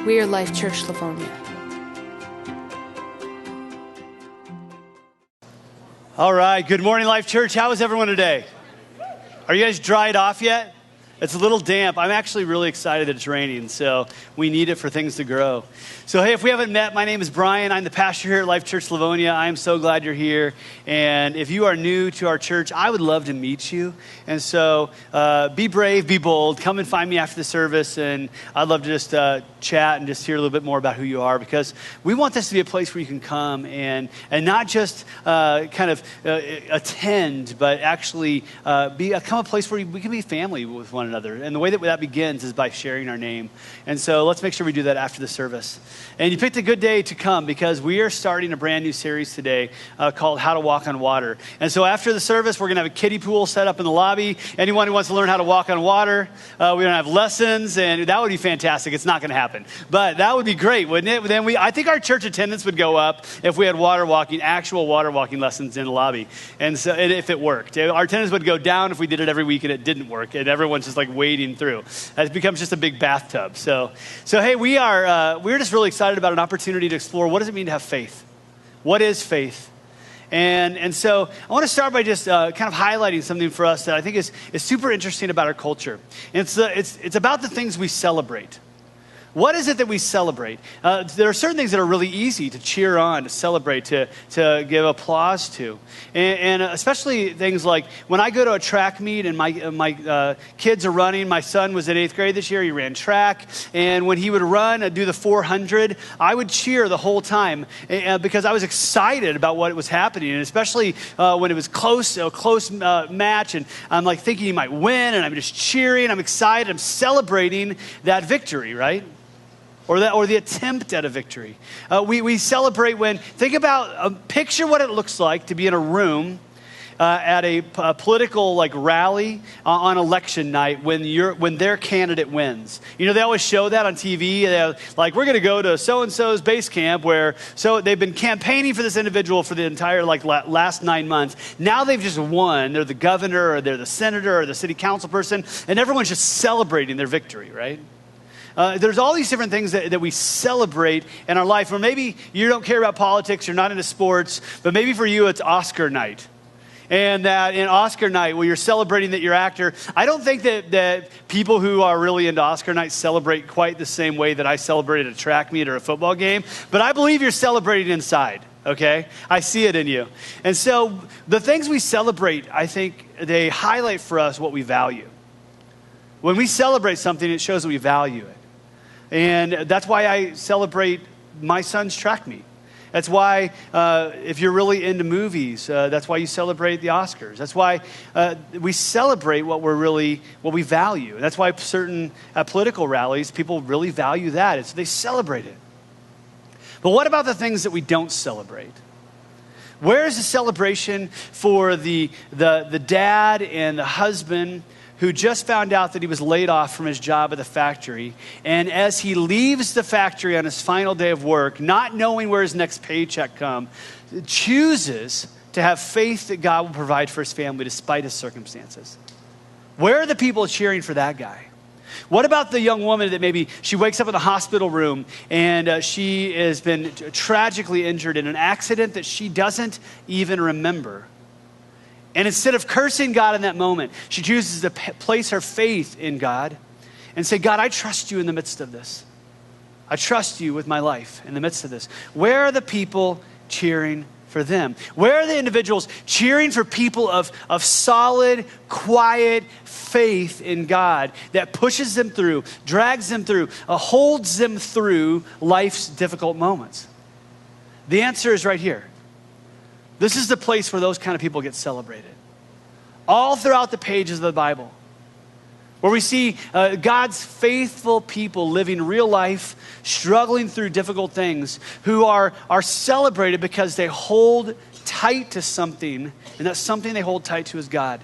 We are Life Church Livonia. All right, good morning, Life Church. How is everyone today? Are you guys dried off yet? It's a little damp. I'm actually really excited that it's raining, so we need it for things to grow. So hey, if we haven't met, my name is Brian. I'm the pastor here at Life Church Livonia. I'm so glad you're here. And if you are new to our church, I would love to meet you. And so be brave, be bold. Come and find me after the service, and I'd love to just chat and just hear a little bit more about who you are, because we want this to be a place where you can come and not just attend, but actually become a place where we can be family with one another. And the way that begins is by sharing our name. And so let's make sure we do that after the service. And you picked a good day to come, because we are starting a brand new series today called How to Walk on Water. And so after the service, we're going to have a kiddie pool set up in the lobby. Anyone who wants to learn how to walk on water, we're going to have lessons, and that would be fantastic. It's not going to happen, but that would be great, wouldn't it? Then I think our church attendance would go up if we had actual water walking lessons in the lobby. And so if it worked, our attendance would go down if we did it every week and it didn't work, and everyone's just like wading through. It becomes just a big bathtub. So hey, we're just really excited about an opportunity to explore what does it mean to have faith. What is faith? And so I want to start by just kind of highlighting something for us that I think is super interesting about our culture. And it's about the things we celebrate. What is it that we celebrate? There are certain things that are really easy to cheer on, to celebrate, to give applause to. And especially things like when I go to a track meet and my kids are running. My son was in 8th grade this year. He ran track. And when he would run and do the 400, I would cheer the whole time because I was excited about what was happening. And especially when it was a close match, and I'm like thinking he might win, and I'm just cheering. I'm excited. I'm celebrating that victory, right? Or the attempt at a victory. We celebrate picture what it looks like to be in a room at a political rally on election night when their candidate wins. You know, they always show that on TV. They're like, we're going to go to so-and-so's base camp so they've been campaigning for this individual for the entire last 9 months. Now they've just won. They're the governor, or they're the senator, or the city council person, and everyone's just celebrating their victory, right? There's all these different things that we celebrate in our life. Or maybe you don't care about politics, you're not into sports, but maybe for you it's Oscar night. And that in Oscar night, where you're celebrating that you're actor, I don't think that people who are really into Oscar night celebrate quite the same way that I celebrated a track meet or a football game. But I believe you're celebrating inside, okay? I see it in you. And so the things we celebrate, I think they highlight for us what we value. When we celebrate something, it shows that we value it. And that's why I celebrate my son's track meet. That's why if you're really into movies, that's why you celebrate the Oscars. That's why we celebrate what we value. And that's why certain political rallies, people really value that. They celebrate it. But what about the things that we don't celebrate? Where is the celebration for the dad and the husband who just found out that he was laid off from his job at the factory, and as he leaves the factory on his final day of work, not knowing where his next paycheck comes, chooses to have faith that God will provide for his family despite his circumstances? Where are the people cheering for that guy? What about the young woman that maybe she wakes up in the hospital room and she has been tragically injured in an accident that she doesn't even remember? And instead of cursing God in that moment, she chooses to place her faith in God and say, God, I trust you in the midst of this. I trust you with my life in the midst of this. Where are the people cheering for them? Where are the individuals cheering for people of solid, quiet faith in God that pushes them through, drags them through, holds them through life's difficult moments? The answer is right here. This is the place where those kind of people get celebrated. All throughout the pages of the Bible, where we see God's faithful people living real life, struggling through difficult things, who are celebrated because they hold tight to something, and that something they hold tight to is God.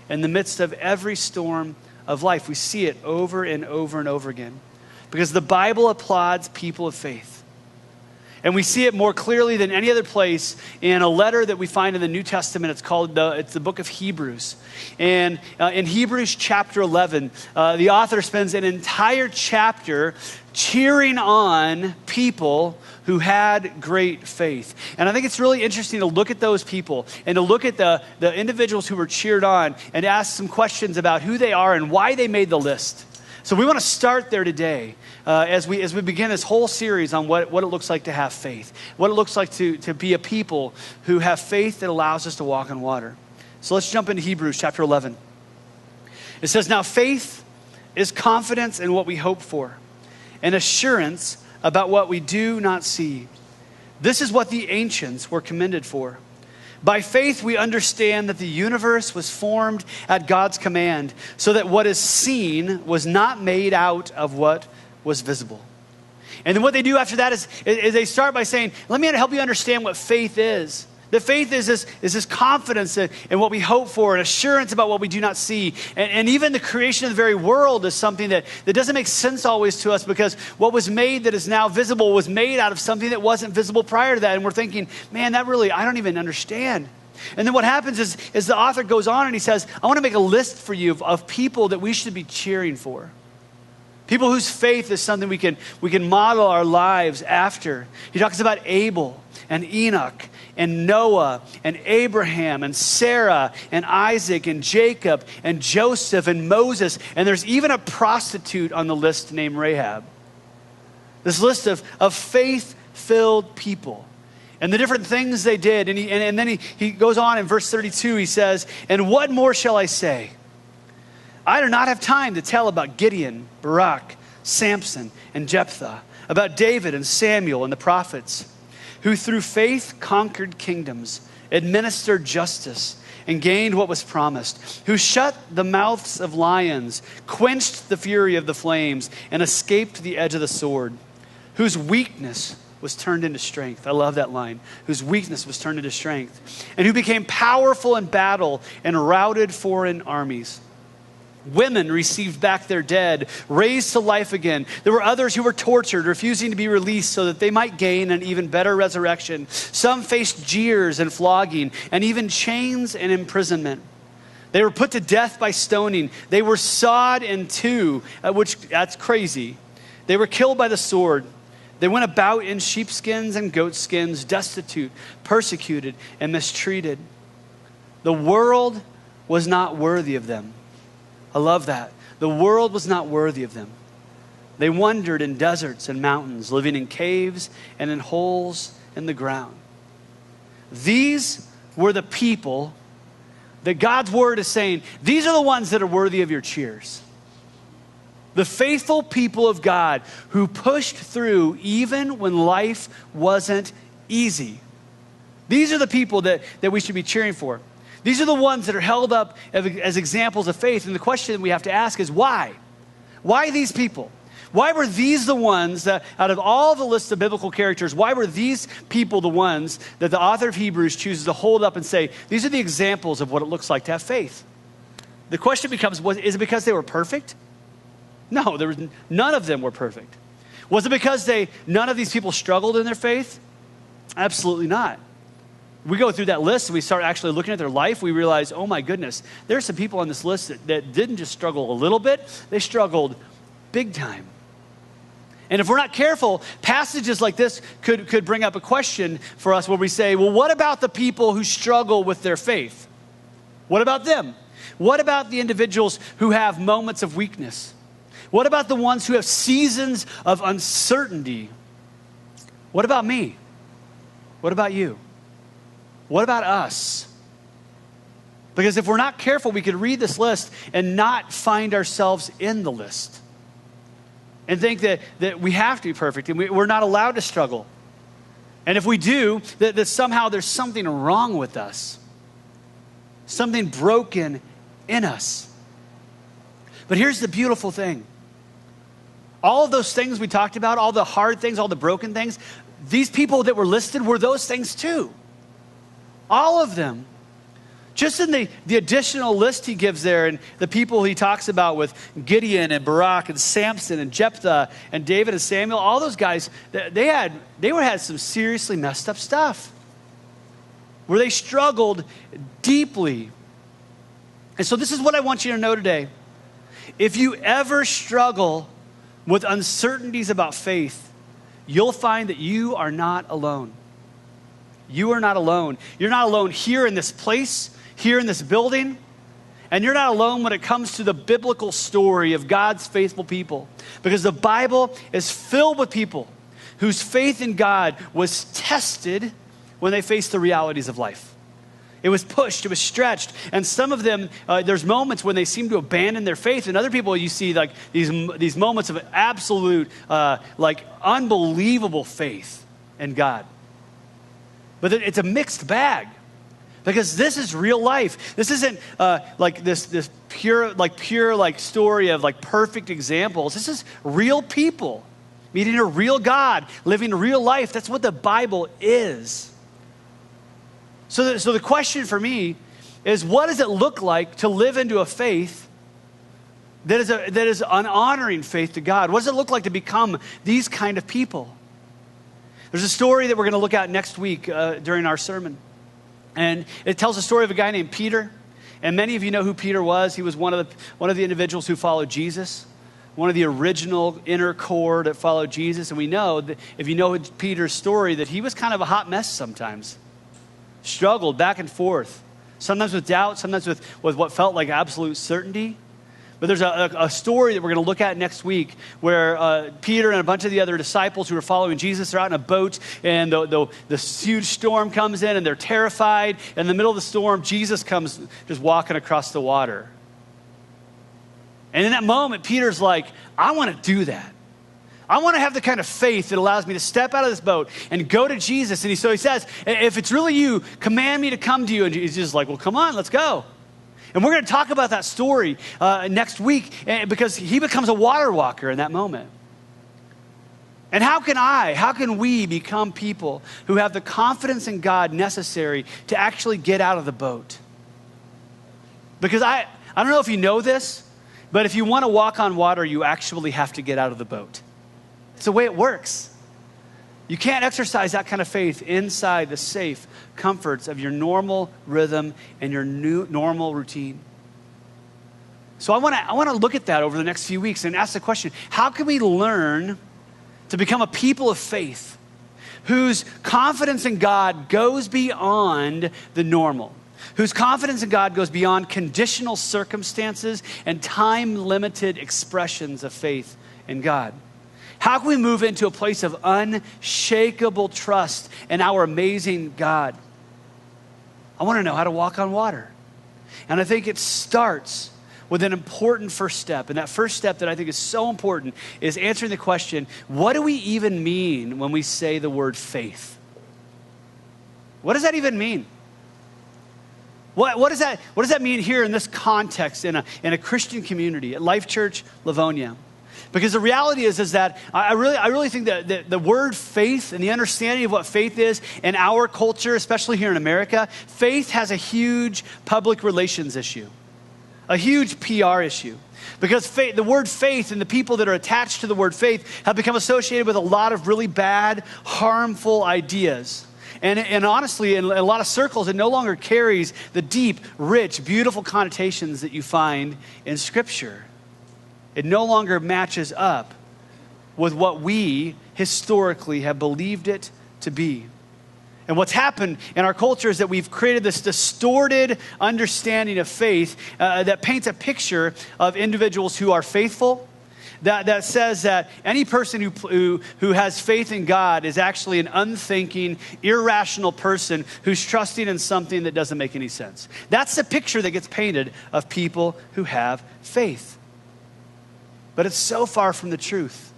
In the midst of every storm of life, we see it over and over and over again, because the Bible applauds people of faith. And we see it more clearly than any other place in a letter that we find in the New Testament. It's the book of Hebrews. And in Hebrews chapter 11, the author spends an entire chapter cheering on people who had great faith. And I think it's really interesting to look at those people and to look at the individuals who were cheered on and ask some questions about who they are and why they made the list. So we want to start there today as we begin this whole series on what it looks like to have faith, what it looks like to be a people who have faith that allows us to walk on water. So let's jump into Hebrews chapter 11. It says, "Now faith is confidence in what we hope for, and assurance about what we do not see. This is what the ancients were commended for. By faith, we understand that the universe was formed at God's command, so that what is seen was not made out of what was visible." And then what they do after that is they start by saying, let me help you understand what faith is. That faith is this confidence in what we hope for, and assurance about what we do not see. And even the creation of the very world is something that doesn't make sense always to us, because what was made that is now visible was made out of something that wasn't visible prior to that. And we're thinking, man, I don't even understand. And then what happens is the author goes on and he says, I want to make a list for you of people that we should be cheering for. People whose faith is something we can model our lives after. He talks about Abel and Enoch and Noah and Abraham and Sarah and Isaac and Jacob and Joseph and Moses. And there's even a prostitute on the list named Rahab. This list of faith-filled people and the different things they did. And then he goes on in verse 32, he says, "And what more shall I say? I do not have time to tell about Gideon, Barak, Samson, and Jephthah, about David and Samuel and the prophets, who through faith conquered kingdoms, administered justice, and gained what was promised, who shut the mouths of lions, quenched the fury of the flames, and escaped the edge of the sword, whose weakness was turned into strength." I love that line. Whose weakness was turned into strength. "And who became powerful in battle and routed foreign armies. Women received back their dead, raised to life again. There were others who were tortured, refusing to be released so that they might gain an even better resurrection. Some faced jeers and flogging, and even chains and imprisonment. They were put to death by stoning. They were sawed in two, that's crazy. They were killed by the sword. They went about in sheepskins and goatskins, destitute, persecuted, and mistreated. The world was not worthy of them." I love that. The world was not worthy of them. They wandered in deserts and mountains, living in caves and in holes in the ground. These were the people that God's word is saying, these are the ones that are worthy of your cheers. The faithful people of God who pushed through even when life wasn't easy. These are the people that we should be cheering for. These are the ones that are held up as examples of faith. And the question that we have to ask is why? Why these people? Why were these the ones that, out of all the lists of biblical characters, why were these people the ones that the author of Hebrews chooses to hold up and say, these are the examples of what it looks like to have faith? The question becomes, is it because they were perfect? No, none of them were perfect. Was it because none of these people struggled in their faith? Absolutely not. We go through that list and we start actually looking at their life, we realize, oh my goodness, there are some people on this list that didn't just struggle a little bit, they struggled big time. And if we're not careful, passages like this could bring up a question for us where we say, well, what about the people who struggle with their faith? What about them? What about the individuals who have moments of weakness? What about the ones who have seasons of uncertainty? What about me? What about you? What about us? Because if we're not careful, we could read this list and not find ourselves in the list. And think that we have to be perfect and we're not allowed to struggle. And if we do, that somehow there's something wrong with us. Something broken in us. But here's the beautiful thing. All of those things we talked about, all the hard things, all the broken things, these people that were listed were those things too. All of them. Just in the additional list he gives there, and the people he talks about with Gideon and Barak and Samson and Jephthah and David and Samuel, all those guys, they had some seriously messed up stuff where they struggled deeply. And so this is what I want you to know today. If you ever struggle with uncertainties about faith, you'll find that you are not alone. You are not alone. You're not alone here in this place, here in this building, and you're not alone when it comes to the biblical story of God's faithful people, because the Bible is filled with people whose faith in God was tested when they faced the realities of life. It was pushed, it was stretched, and some of them, there's moments when they seem to abandon their faith, and other people you see like these moments of absolute, like unbelievable faith in God. But it's a mixed bag. Because this is real life. This isn't like this pure story of like perfect examples. This is real people meeting a real God, living a real life. That's what the Bible is. So the question for me is, what does it look like to live into a faith that is an honoring faith to God? What does it look like to become these kind of people? There's a story that we're going to look at next week during our sermon. And it tells the story of a guy named Peter. And many of you know who Peter was. He was one of the individuals who followed Jesus, one of the original inner core that followed Jesus. And we know that if you know Peter's story, that he was kind of a hot mess sometimes. Struggled back and forth, sometimes with doubt, sometimes with what felt like absolute certainty. But there's a story that we're going to look at next week where Peter and a bunch of the other disciples who are following Jesus are out in a boat, and the huge storm comes in and they're terrified. In the middle of the storm, Jesus comes just walking across the water. And in that moment, Peter's like, I want to do that. I want to have the kind of faith that allows me to step out of this boat and go to Jesus. And so he says, if it's really you, command me to come to you. And he's just like, well, come on, let's go. And we're going to talk about that story next week because he becomes a water walker in that moment. And how can we become people who have the confidence in God necessary to actually get out of the boat? Because I don't know if you know this, but if you want to walk on water, you actually have to get out of the boat. It's the way it works. You can't exercise that kind of faith inside the safe comforts of your normal rhythm and your normal routine. So I want to look at that over the next few weeks and ask the question, how can we learn to become a people of faith whose confidence in God goes beyond the normal, whose confidence in God goes beyond conditional circumstances and time-limited expressions of faith in God? How can we move into a place of unshakable trust in our amazing God? I want to know how to walk on water. And I think it starts with an important first step. And that first step that I think is so important is answering the question, what do we even mean when we say the word faith? What does that even mean? What does that mean here in this context in a Christian community at Life Church Livonia? Because the reality is that I really think that the word faith and the understanding of what faith is in our culture, especially here in America, faith has a huge public relations issue, a huge PR issue. Because the word faith and the people that are attached to the word faith have become associated with a lot of really bad, harmful ideas. And honestly, in a lot of circles, it no longer carries the deep, rich, beautiful connotations that you find in Scripture. It no longer matches up with what we historically have believed it to be. And what's happened in our culture is that we've created this distorted understanding of faith that paints a picture of individuals who are faithful, that says that any person who has faith in God is actually an unthinking, irrational person who's trusting in something that doesn't make any sense. That's the picture that gets painted of people who have faith. But it's so far from the truth.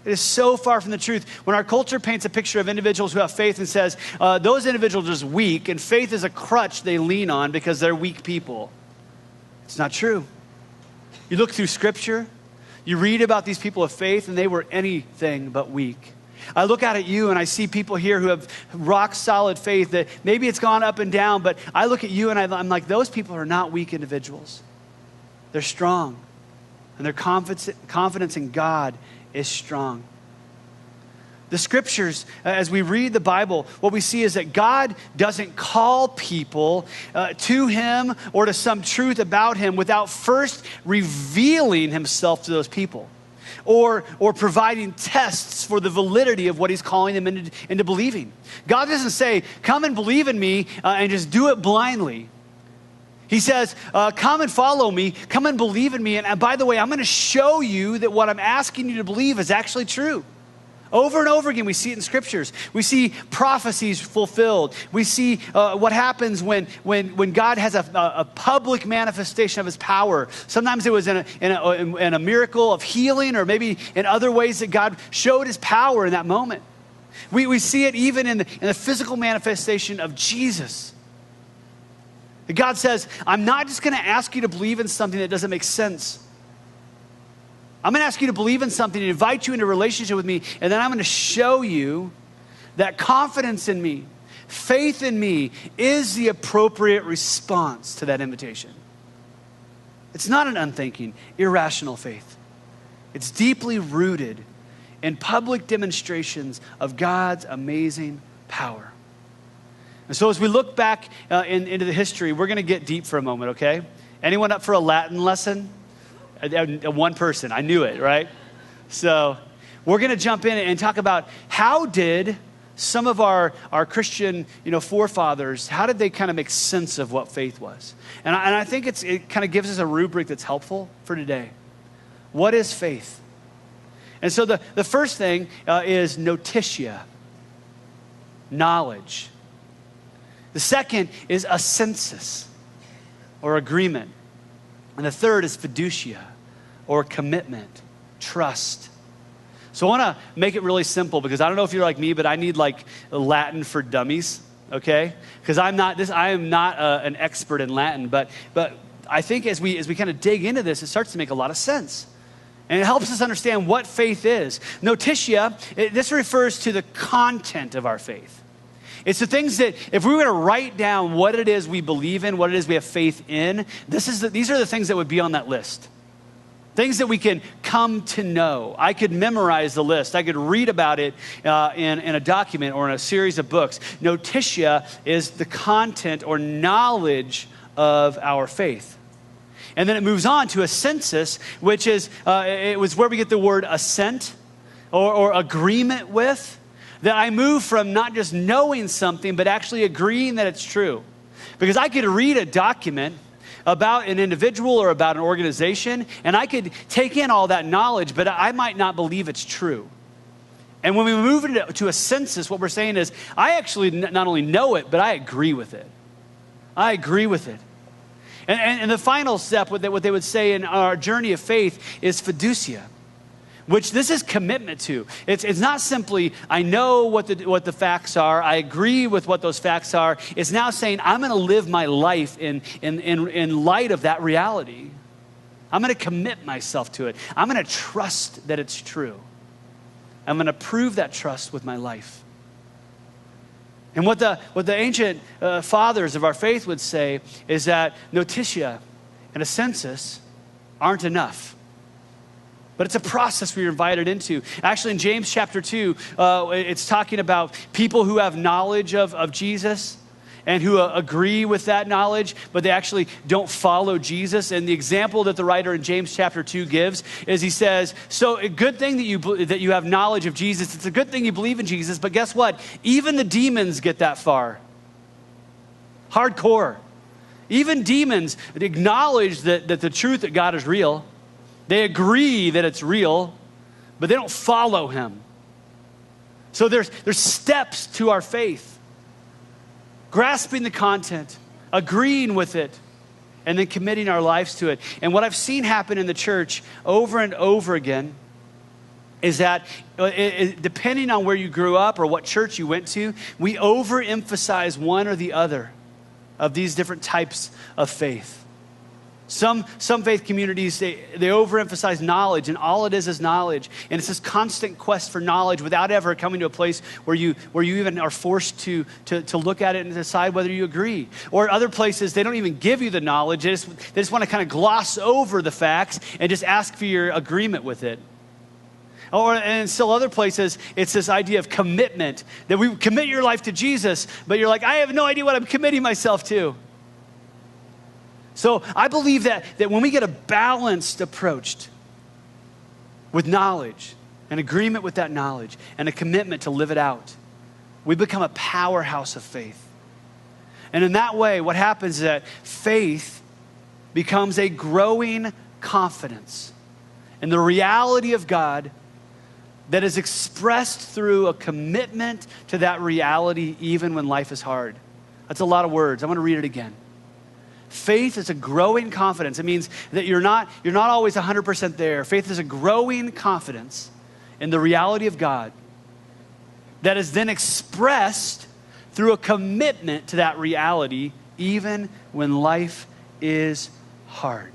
It is so far from the truth. When our culture paints a picture of individuals who have faith and says, those individuals are just weak, and faith is a crutch they lean on because they're weak people. It's not true. You look through Scripture, you read about these people of faith, and they were anything but weak. I look out at you and I see people here who have rock solid faith that maybe it's gone up and down, but I look at you and I'm like, those people are not weak individuals. They're strong, and their confidence in God is strong. The scriptures, as we read the Bible, what we see is that God doesn't call people to him or to some truth about him without first revealing himself to those people or providing tests for the validity of what he's calling them into believing. God doesn't say, come and believe in me and just do it blindly. He says, come and follow me, come and believe in me. And by the way, I'm going to show you that what I'm asking you to believe is actually true. Over and over again, we see it in scriptures. We see prophecies fulfilled. We see what happens when God has a public manifestation of his power. Sometimes it was in a miracle of healing, or maybe in other ways that God showed his power in that moment. We see it even in the physical manifestation of Jesus. God says, I'm not just going to ask you to believe in something that doesn't make sense. I'm going to ask you to believe in something and invite you into a relationship with me, and then I'm going to show you that confidence in me, faith in me, is the appropriate response to that invitation. It's not an unthinking, irrational faith. It's deeply rooted in public demonstrations of God's amazing power. And so as we look back into the history, we're going to get deep for a moment, okay? Anyone up for a Latin lesson? One person, I knew it, right? So we're going to jump in and talk about how did some of our Christian, forefathers, how did they kind of make sense of what faith was? And I think it kind of gives us a rubric that's helpful for today. What is faith? And so the first thing is notitia, knowledge. The second is a census, or agreement. And the third is fiducia, or commitment, trust. So I want to make it really simple, because I don't know if you're like me, but I need like Latin for dummies, okay? Because I am not an expert in Latin, but I think as we kind of dig into this, it starts to make a lot of sense. And it helps us understand what faith is. Notitia, this refers to the content of our faith. It's the things that, if we were to write down what it is we believe in, what it is we have faith in, these are the things that would be on that list. Things that we can come to know. I could memorize the list. I could read about it in a document or in a series of books. Notitia is the content or knowledge of our faith. And then it moves on to a census, which is, it was where we get the word assent or agreement with. That I move from not just knowing something, but actually agreeing that it's true. Because I could read a document about an individual or about an organization, and I could take in all that knowledge, but I might not believe it's true. And when we move into a census, what we're saying is, I actually not only know it, but I agree with it. I agree with it. And the final step, what they would say in our journey of faith, is fiducia, which this is commitment to. It's not simply, I know what the facts are, I agree with what those facts are. It's now saying, I'm going to live my life in light of that reality. I'm going to commit myself to it. I'm going to trust that it's true. I'm going to prove that trust with my life. And what the ancient fathers of our faith would say is that notitia and a census aren't enough. But it's a process we're invited into. Actually, in James chapter 2, it's talking about people who have knowledge of Jesus and who agree with that knowledge, but they actually don't follow Jesus. And the example that the writer in James chapter 2 gives is he says, so a good thing that you have knowledge of Jesus. It's a good thing you believe in Jesus, but guess what? Even the demons get that far. Hardcore. Even demons acknowledge that the truth that God is real. They agree that it's real, but they don't follow him. So there's steps to our faith. Grasping the content, agreeing with it, and then committing our lives to it. And what I've seen happen in the church over and over again is that depending on where you grew up or what church you went to, we overemphasize one or the other of these different types of faith. Some faith communities, they overemphasize knowledge, and all it is knowledge. And it's this constant quest for knowledge without ever coming to a place where you even are forced to look at it and decide whether you agree. Or other places, they don't even give you the knowledge. They just want to kind of gloss over the facts and just ask for your agreement with it. And still other places, it's this idea of commitment, that we commit your life to Jesus, but you're like, I have no idea what I'm committing myself to. So I believe that when we get a balanced approach with knowledge, an agreement with that knowledge, and a commitment to live it out, we become a powerhouse of faith. And in that way, what happens is that faith becomes a growing confidence in the reality of God that is expressed through a commitment to that reality even when life is hard. That's a lot of words. I'm going to read it again. Faith is a growing confidence. It means that you're not always 100% there. Faith is a growing confidence in the reality of God that is then expressed through a commitment to that reality even when life is hard.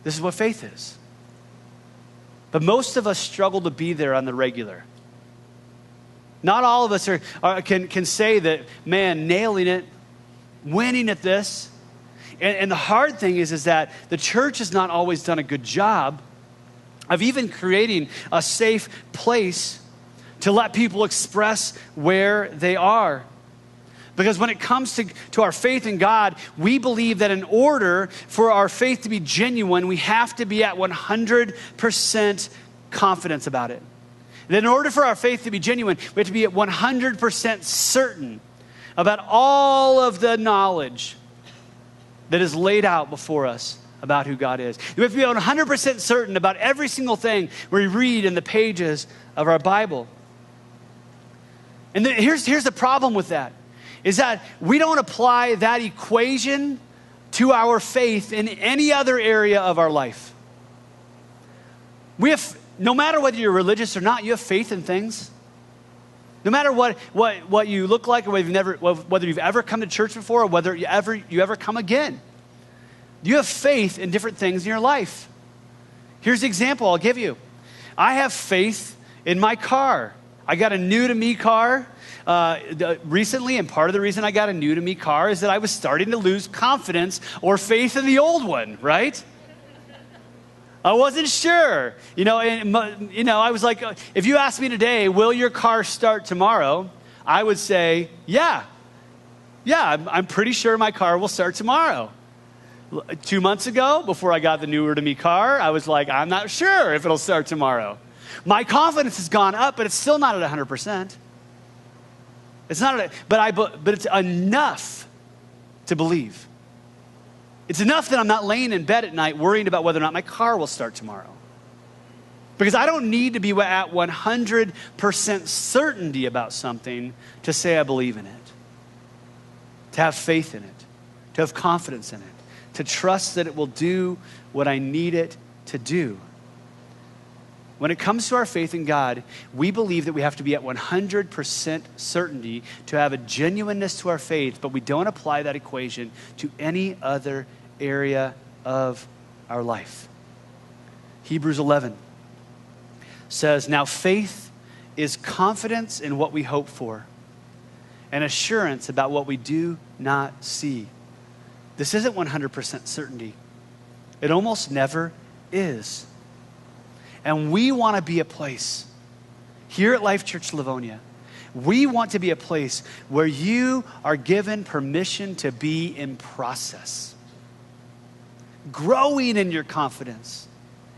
This is what faith is. But most of us struggle to be there on the regular. Not all of us can say that, man, nailing it, winning at this. And the hard thing is that the church has not always done a good job of even creating a safe place to let people express where they are. Because when it comes to our faith in God, we believe that in order for our faith to be genuine, we have to be at 100% confidence about it. And in order for our faith to be genuine, we have to be at 100% certain about all of the knowledge that is laid out before us about who God is. We have to be 100% certain about every single thing we read in the pages of our Bible. And here's the problem with that, is that we don't apply that equation to our faith in any other area of our life. No matter whether you're religious or not, you have faith in things. No matter what you look like, or whether you've ever come to church before, or whether you ever come again, you have faith in different things in your life. Here's the example I'll give you. I have faith in my car. I got a new to me car recently, and part of the reason I got a new to me car is that I was starting to lose confidence or faith in the old one, right? I wasn't sure, I was like, if you asked me today, will your car start tomorrow? I would say, yeah, I'm pretty sure my car will start tomorrow. 2 months ago, before I got the newer to me car, I was like, I'm not sure if it'll start tomorrow. My confidence has gone up, but it's still not at 100%. It's not, but it's enough to believe. It's enough that I'm not laying in bed at night worrying about whether or not my car will start tomorrow. Because I don't need to be at 100% certainty about something to say I believe in it, to have faith in it, to have confidence in it, to trust that it will do what I need it to do. When it comes to our faith in God, we believe that we have to be at 100% certainty to have a genuineness to our faith, but we don't apply that equation to any other area of our life. Hebrews 11 says, now faith is confidence in what we hope for and assurance about what we do not see. This isn't 100% certainty. It almost never is. And we want to be a place here at Life Church Livonia. We want to be a place where you are given permission to be in process, growing in your confidence,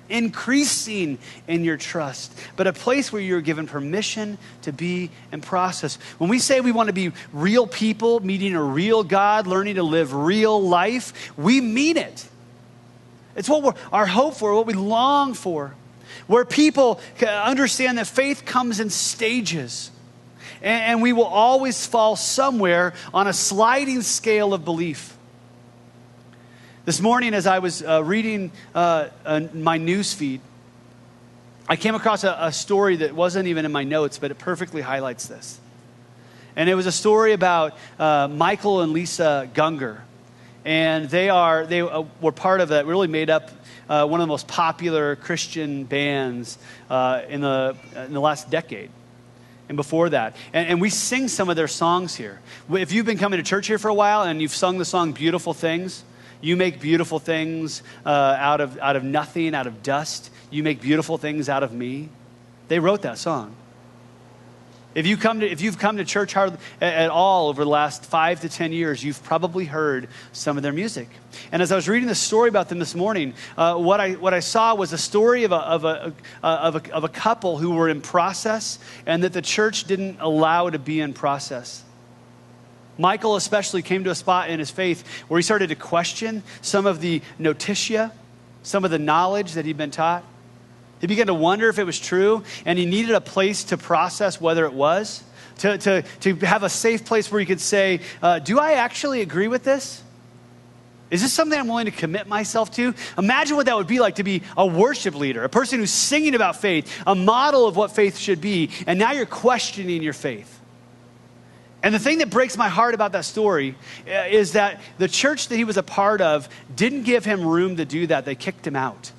increasing in your trust, but a place where you're given permission to be in process. When we say we want to be real people, meeting a real God, learning to live real life, we mean it. It's what our hope for, what we long for, where people understand that faith comes in stages, and we will always fall somewhere on a sliding scale of belief. This morning, as I was reading my news feed, I came across a story that wasn't even in my notes, but it perfectly highlights this. And it was a story about Michael and Lisa Gungor. And they were part of that, really made up one of the most popular Christian bands in the last decade and before that. And we sing some of their songs here. If you've been coming to church here for a while and you've sung the song Beautiful Things, you make beautiful things out of nothing, out of dust. You make beautiful things out of me. They wrote that song. If you've come to church at all over the last 5 to 10 years, you've probably heard some of their music. And as I was reading the story about them this morning, what I saw was a story of a couple who were in process, and that the church didn't allow to be in process. Michael especially came to a spot in his faith where he started to question some of the notitia, some of the knowledge that he'd been taught. He began to wonder if it was true, and he needed a place to process whether it was, to have a safe place where he could say, do I actually agree with this? Is this something I'm willing to commit myself to? Imagine what that would be like to be a worship leader, a person who's singing about faith, a model of what faith should be, and now you're questioning your faith. And the thing that breaks my heart about that story is that the church that he was a part of didn't give him room to do that. They kicked him out.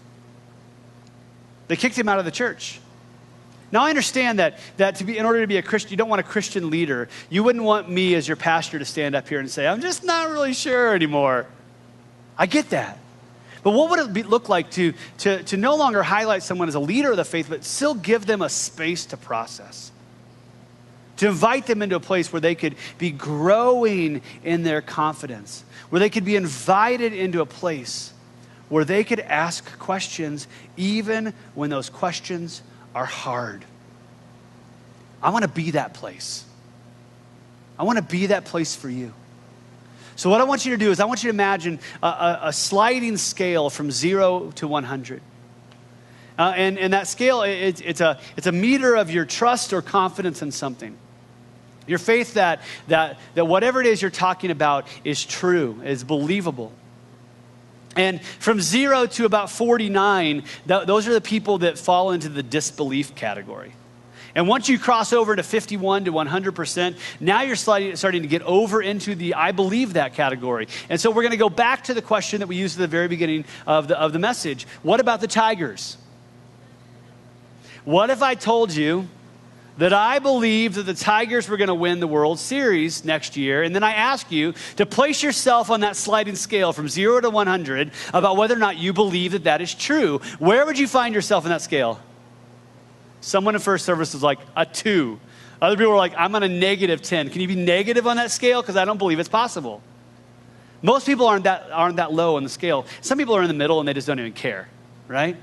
They kicked him out of the church. Now, I understand that in order to be a Christian, you don't want a Christian leader. You wouldn't want me as your pastor to stand up here and say, I'm just not really sure anymore. I get that. But what would it look like to no longer highlight someone as a leader of the faith, but still give them a space to process? To invite them into a place where they could be growing in their confidence, where they could be invited into a place where they could ask questions even when those questions are hard. I want to be that place. I want to be that place for you. So what I want you to do is I want you to imagine a sliding scale from 0 to 100. And that scale, it's a meter of your trust or confidence in something. Your faith that whatever it is you're talking about is true, is believable. And from 0 to about 49, those are the people that fall into the disbelief category. And once you cross over to 51 to 100%, now you're starting to get over into the I believe that category. And so we're going to go back to the question that we used at the very beginning of the message. What about the Tigers? What if I told you that I believe that the Tigers were going to win the World Series next year, and then I ask you to place yourself on that sliding scale from 0 to 100 about whether or not you believe that that is true? Where would you find yourself in that scale? Someone in first service was like a 2. Other people were like, I'm on a -10. Can you be negative on that scale? Because I don't believe it's possible. Most people aren't that low on the scale. Some people are in the middle and they just don't even care, right?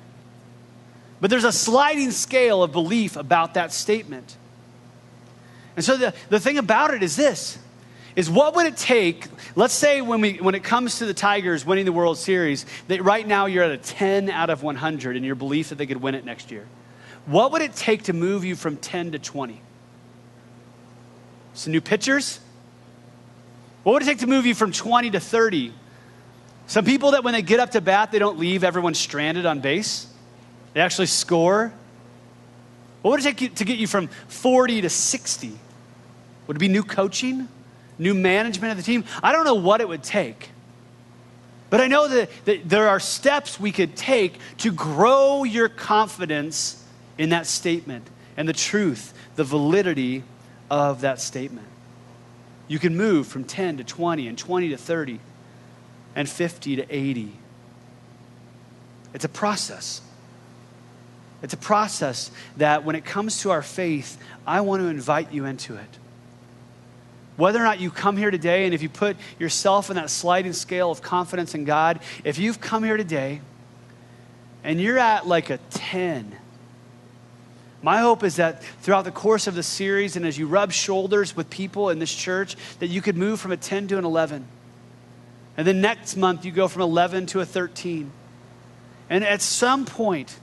But there's a sliding scale of belief about that statement. And so the thing about it is this, is what would it take, let's say when it comes to the Tigers winning the World Series, that right now you're at a 10 out of 100 in your belief that they could win it next year. What would it take to move you from 10 to 20? Some new pitchers? What would it take to move you from 20 to 30? Some people that when they get up to bat, they don't leave everyone stranded on base. They actually score. What would it take to get you from 40 to 60? Would it be new coaching? New management of the team? I don't know what it would take. But I know that there are steps we could take to grow your confidence in that statement and the truth, the validity of that statement. You can move from 10 to 20 and 20 to 30 and 50 to 80. It's a process. It's a process that when it comes to our faith, I want to invite you into it. Whether or not you come here today, and if you put yourself in that sliding scale of confidence in God, if you've come here today and you're at like a 10, my hope is that throughout the course of the series and as you rub shoulders with people in this church, that you could move from a 10 to an 11. And then next month, you go from 11 to a 13. And at some point,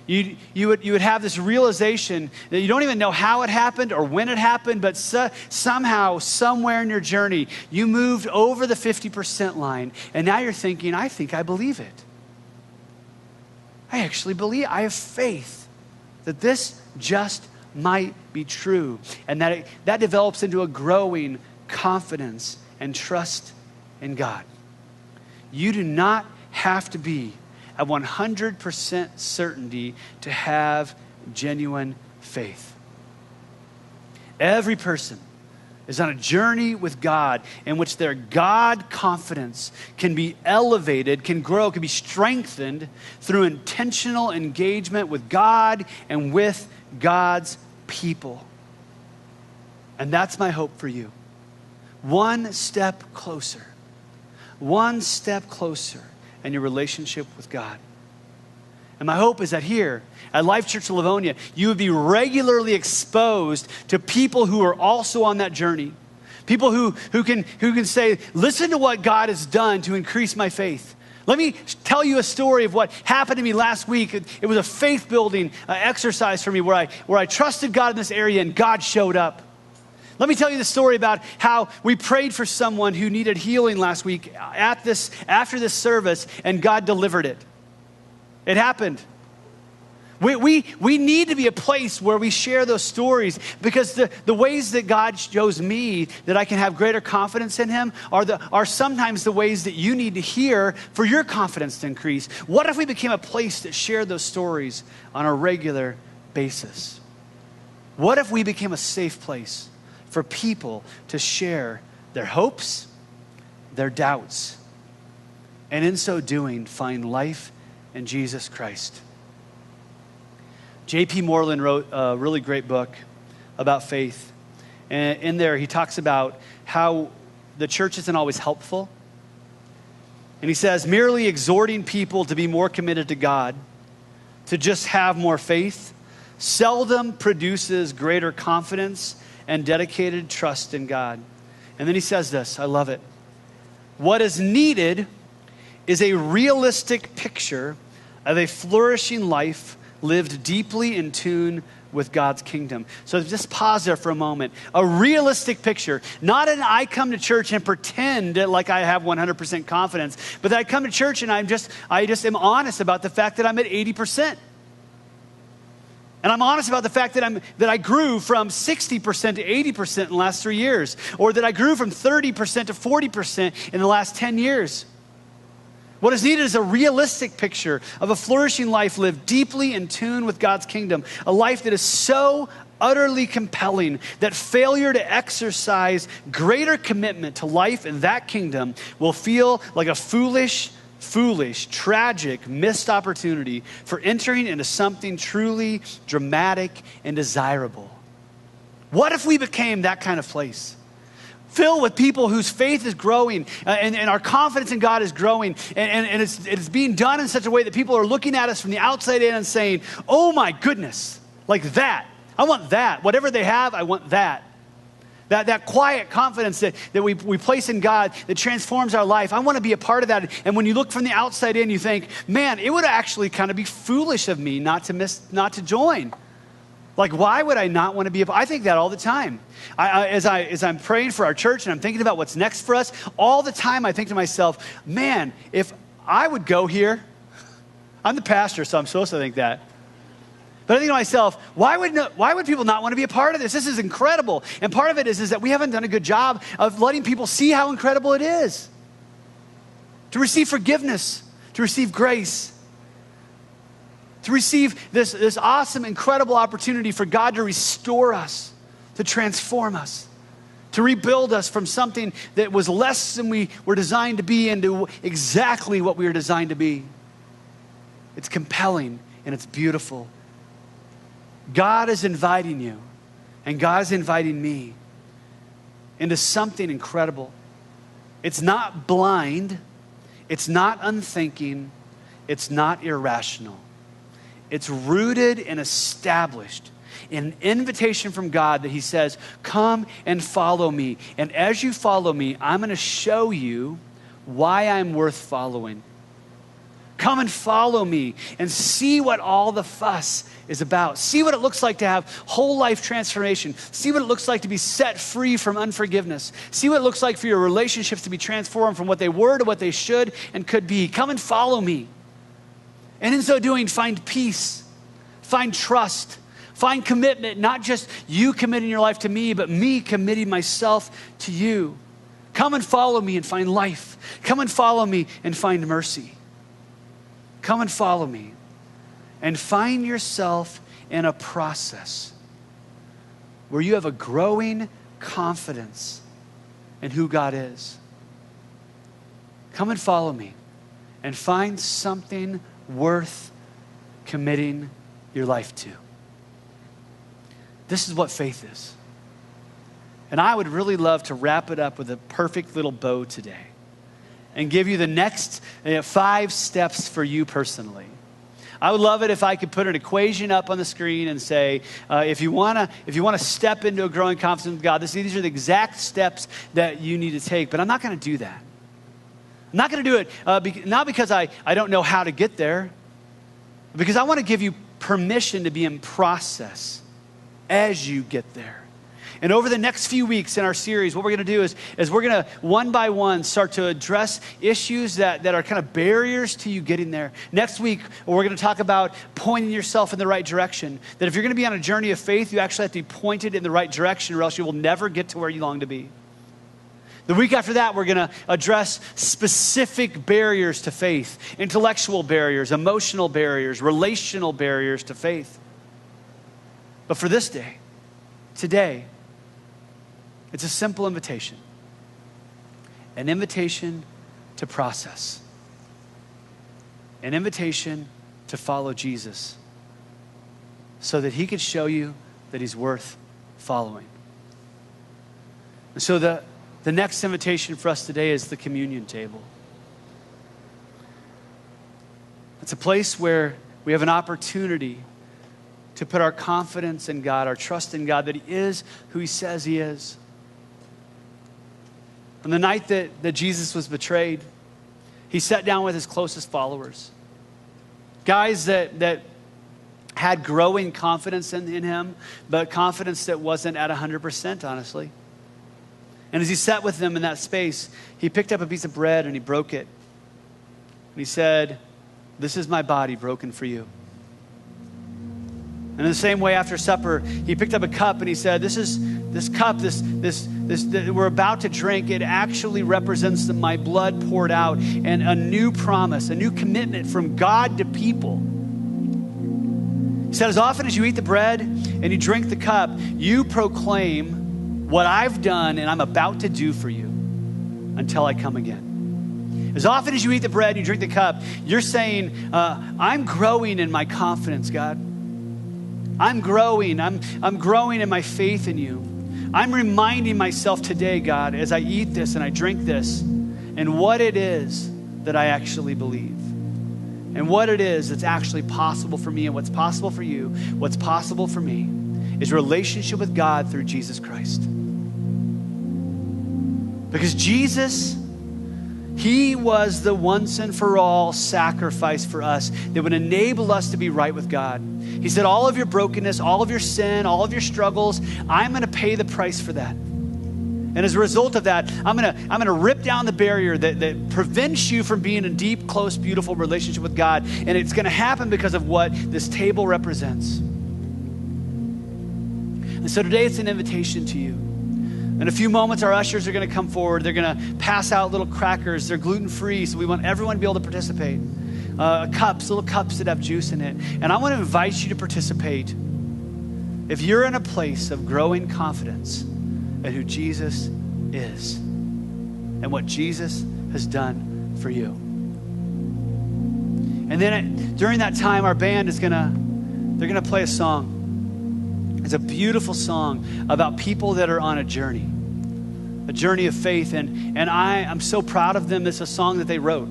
you would have this realization that you don't even know how it happened or when it happened, but somehow, somewhere in your journey, you moved over the 50% line, and now you're thinking, I think I believe it. I actually believe, I have faith that this just might be true, and that develops into a growing confidence and trust in God. You do not have to be at 100% certainty to have genuine faith. Every person is on a journey with God in which their God confidence can be elevated, can grow, can be strengthened through intentional engagement with God and with God's people. And that's my hope for you. One step closer in your relationship with God. And my hope is that here at Life Church Livonia, you would be regularly exposed to people who are also on that journey. People who can say, listen to what God has done to increase my faith. Let me tell you a story of what happened to me last week. It was a faith-building exercise for me where I trusted God in this area and God showed up. Let me tell you the story about how we prayed for someone who needed healing last week after this service, and God delivered it. It happened. We need to be a place where we share those stories, because the ways that God shows me that I can have greater confidence in him are sometimes the ways that you need to hear for your confidence to increase. What if we became a place that shared those stories on a regular basis? What if we became a safe place for people to share their hopes, their doubts, and in so doing, find life in Jesus Christ? J.P. Moreland wrote a really great book about faith. And in there, he talks about how the church isn't always helpful. And he says, merely exhorting people to be more committed to God, to just have more faith, seldom produces greater confidence and dedicated trust in God. And then he says this, I love it. What is needed is a realistic picture of a flourishing life lived deeply in tune with God's kingdom. So just pause there for a moment. A realistic picture, not an I come to church and pretend like I have 100% confidence, but that I come to church and I just am honest about the fact that I'm at 80%. And I'm honest about the fact that I grew from 60% to 80% in the last 3 years, or that I grew from 30% to 40% in the last 10 years. What is needed is a realistic picture of a flourishing life lived deeply in tune with God's kingdom, a life that is so utterly compelling that failure to exercise greater commitment to life in that kingdom will feel like a foolish, tragic, missed opportunity for entering into something truly dramatic and desirable. What if we became that kind of place? Filled with people whose faith is growing and our confidence in God is growing, and it's being done in such a way that people are looking at us from the outside in and saying, oh my goodness, like that. I want that. Whatever they have, I want that. That quiet confidence that we place in God that transforms our life. I want to be a part of that. And when you look from the outside in, you think, man, it would actually kind of be foolish of me not to join. Like, why would I not want to be I think that all the time. As I'm praying for our church and I'm thinking about what's next for us, all the time I think to myself, man, if I would go here, I'm the pastor, so I'm supposed to think that. But I think to myself, why would people not want to be a part of this? This is incredible. And part of it is that we haven't done a good job of letting people see how incredible it is. To receive forgiveness, to receive grace, to receive this awesome, incredible opportunity for God to restore us, to transform us, to rebuild us from something that was less than we were designed to be into exactly what we were designed to be. It's compelling and it's beautiful. God is inviting you, and God is inviting me into something incredible. It's not blind, it's not unthinking, it's not irrational. It's rooted and established in an invitation from God that he says, come and follow me. And as you follow me, I'm going to show you why I'm worth following. Come and follow me and see what all the fuss is about. See what it looks like to have whole life transformation. See what it looks like to be set free from unforgiveness. See what it looks like for your relationships to be transformed from what they were to what they should and could be. Come and follow me. And in so doing, find peace, find trust, find commitment, not just you committing your life to me, but me committing myself to you. Come and follow me and find life. Come and follow me and find mercy. Come and follow me and find yourself in a process where you have a growing confidence in who God is. Come and follow me and find something worth committing your life to. This is what faith is. And I would really love to wrap it up with a perfect little bow today and give you the next 5 steps for you personally. I would love it if I could put an equation up on the screen and say, if you want to step into a growing confidence with God, these are the exact steps that you need to take. But I'm not going to do that. I'm not going to do it not because I don't know how to get there, because I want to give you permission to be in process as you get there. And over the next few weeks in our series, what we're going to do is we're going to, one by one, start to address issues that are kind of barriers to you getting there. Next week, we're going to talk about pointing yourself in the right direction. That if you're going to be on a journey of faith, you actually have to be pointed in the right direction, or else you will never get to where you long to be. The week after that, we're going to address specific barriers to faith, intellectual barriers, emotional barriers, relational barriers to faith. But for this day, today, it's a simple invitation. An invitation to process. An invitation to follow Jesus so that he could show you that he's worth following. And so the next invitation for us today is the communion table. It's a place where we have an opportunity to put our confidence in God, our trust in God, that he is who he says he is. On the night that Jesus was betrayed, he sat down with his closest followers. Guys that had growing confidence in him, but confidence that wasn't at 100%, honestly. And as he sat with them in that space, he picked up a piece of bread and he broke it. And he said, "This is my body broken for you." And in the same way, after supper, he picked up a cup and he said, this cup that we're about to drink, it actually represents my blood poured out and a new promise, a new commitment from God to people. He said, as often as you eat the bread and you drink the cup, you proclaim what I've done and I'm about to do for you until I come again. As often as you eat the bread and you drink the cup, you're saying, I'm growing in my confidence, God. I'm growing. I'm growing in my faith in you. I'm reminding myself today, God, as I eat this and I drink this, and what it is that I actually believe. And what it is that's actually possible for me and what's possible for you, what's possible for me, is relationship with God through Jesus Christ. Because Jesus, he was the once and for all sacrifice for us that would enable us to be right with God. He said, all of your brokenness, all of your sin, all of your struggles, I'm going to pay the price for that. And as a result of that, I'm going to rip down the barrier that prevents you from being in a deep, close, beautiful relationship with God. And it's going to happen because of what this table represents. And so today it's an invitation to you. In a few moments, our ushers are going to come forward. They're going to pass out little crackers. They're gluten-free, so we want everyone to be able to participate. Little cups that have juice in it. And I want to invite you to participate if you're in a place of growing confidence in who Jesus is and what Jesus has done for you. And then during that time, our band is they're gonna play a song. It's a beautiful song about people that are on a journey of faith. And I'm so proud of them. It's a song that they wrote.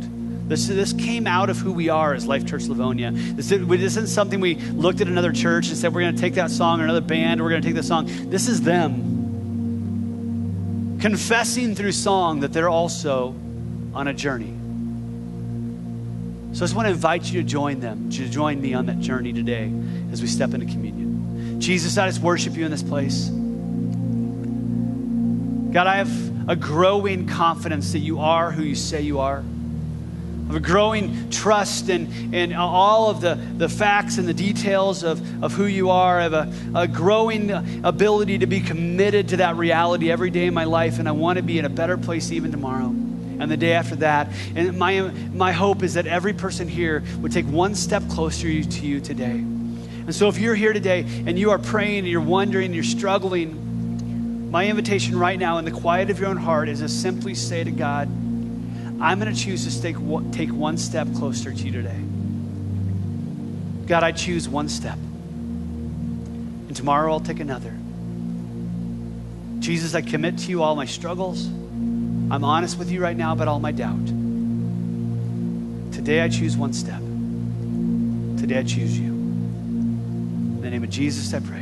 This came out of who we are as Life Church Livonia. This isn't something we looked at another church and said, we're going to take that song, or another band, or we're going to take this song. This is them confessing through song that they're also on a journey. So I just want to invite you to join them, to join me on that journey today as we step into communion. Jesus, I just worship you in this place. God, I have a growing confidence that you are who you say you are. of a growing trust and all of the facts and the details of who you are, of a growing ability to be committed to that reality every day in my life. And I want to be in a better place even tomorrow and the day after that. And my hope is that every person here would take one step closer to you today. And so if you're here today and you are praying and you're wondering, you're struggling, my invitation right now in the quiet of your own heart is to simply say to God, I'm going to choose to take one step closer to you today. God, I choose one step. And tomorrow I'll take another. Jesus, I commit to you all my struggles. I'm honest with you right now about all my doubt. Today I choose one step. Today I choose you. In the name of Jesus, I pray.